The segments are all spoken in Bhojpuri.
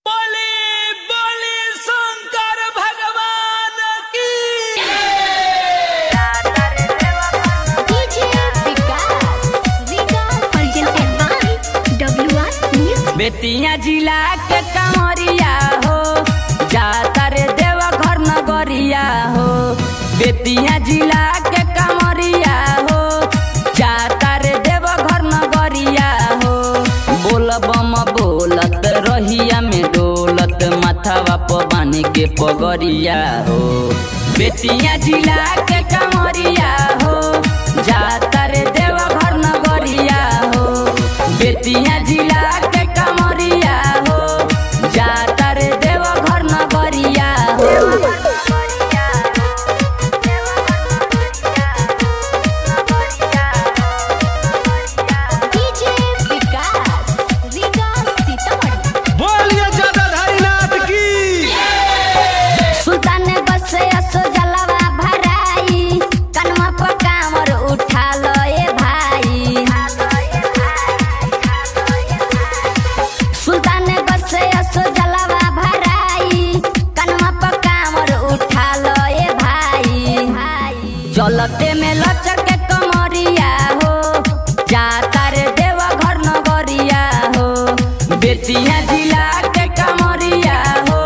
बोले बोले शंकर भगवान की। DJ Vikas presented by WR Music। Bettiah जिला के कमरिया हो, जाता रे देवा घर नगरिया हो। बेतिया जिला के कमरिया हो, जाता रे देवा घर नगरिया हो। बोल बम बोलत रहिया में डोलत, माथावा प बानी के पगरिया हो। बेतिया जिला के कमरिया हो, जाता रे देवा घर नगरिया हो। बेतिया जिला के कमरिया हो, जाता रे देवा घर नगरिया हो। डीजे विकास सीतामढ़ी। बोलिए जटाधारी नाथ की। सुल्तान बसे असो जलवा भराई, कनमा पर कामर उठा लो ए भाई। सुल्तान बसे असो जलवा भराई, कनमा पर कामर उठा लो ए भाई। चलते में लचक के कमरिया हो, जाता रे देवा घर नगरिया हो। बेतिया जिला के कमरिया हो,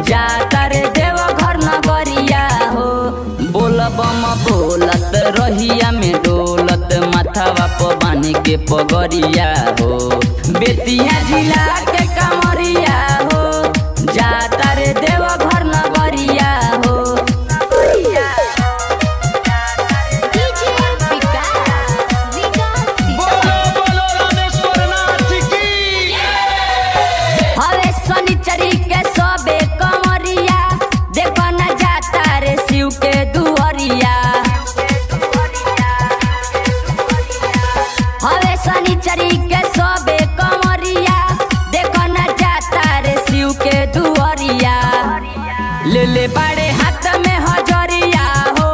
जाता रे देवा घर नगरिया हो। बोल बम बोलत रहिया में डोलत, माथावा प बानी के पगरिया हो। बेतिया जिला के कमरिया हो, जाता रे देवा घर नगरिया हो। डीजे विकास बोलो बोलो रामेश्वर नाथ की। हवे शनिचरी के सबे कमरिया, देखो न जाता रे शिव के दुअरिया। हवे शनिचरी के सबे कमरिया, देखो न जाता रे शिव के दुअरिया। ले ले बाड़े हाथ में हजरिया हो,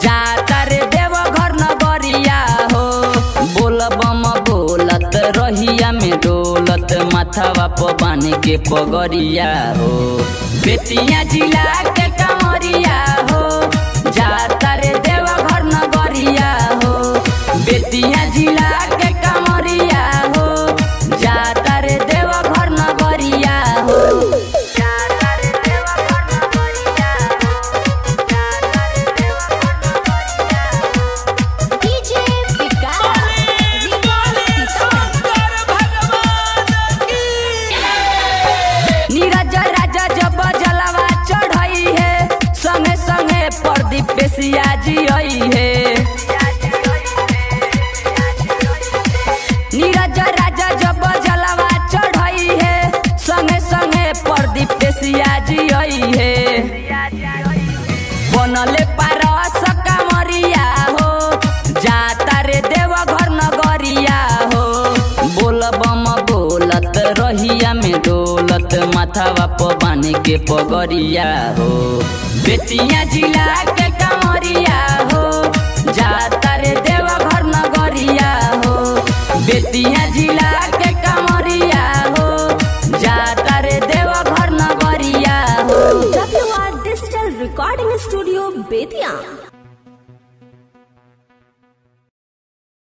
जाता रे देव घर नगरिया हो। बोल बम बोलत रहिया में डोलत, माथावा प बानी के पगरिया हो। बेतिया जिला के कमरिया हो, जाता रे देव घर नगरिया हो। बेतिया जिला के कमरिया हो, जाता रे देव घर नगरिया हो। डीजे विकास शंकर भगवान की। नीरज राजा जब जलवा चढ़ई है, संगे संगे प्रदीप पेशिया जी आई है। नीरज राजा जब जलवा चढ़ई है, संगे संगे प्रदीप पेशिया जी आई है। बनले पारस कमरिया हो, जाता रे देवा घर नगरिया हो। बोल बम बोलत रहिया में डोलत, माथावा प बानी के पगरिया हो। बेतिया जिला के कमरिया हो, जाता रे देवा घर नगरिया हो। बेतिया जिला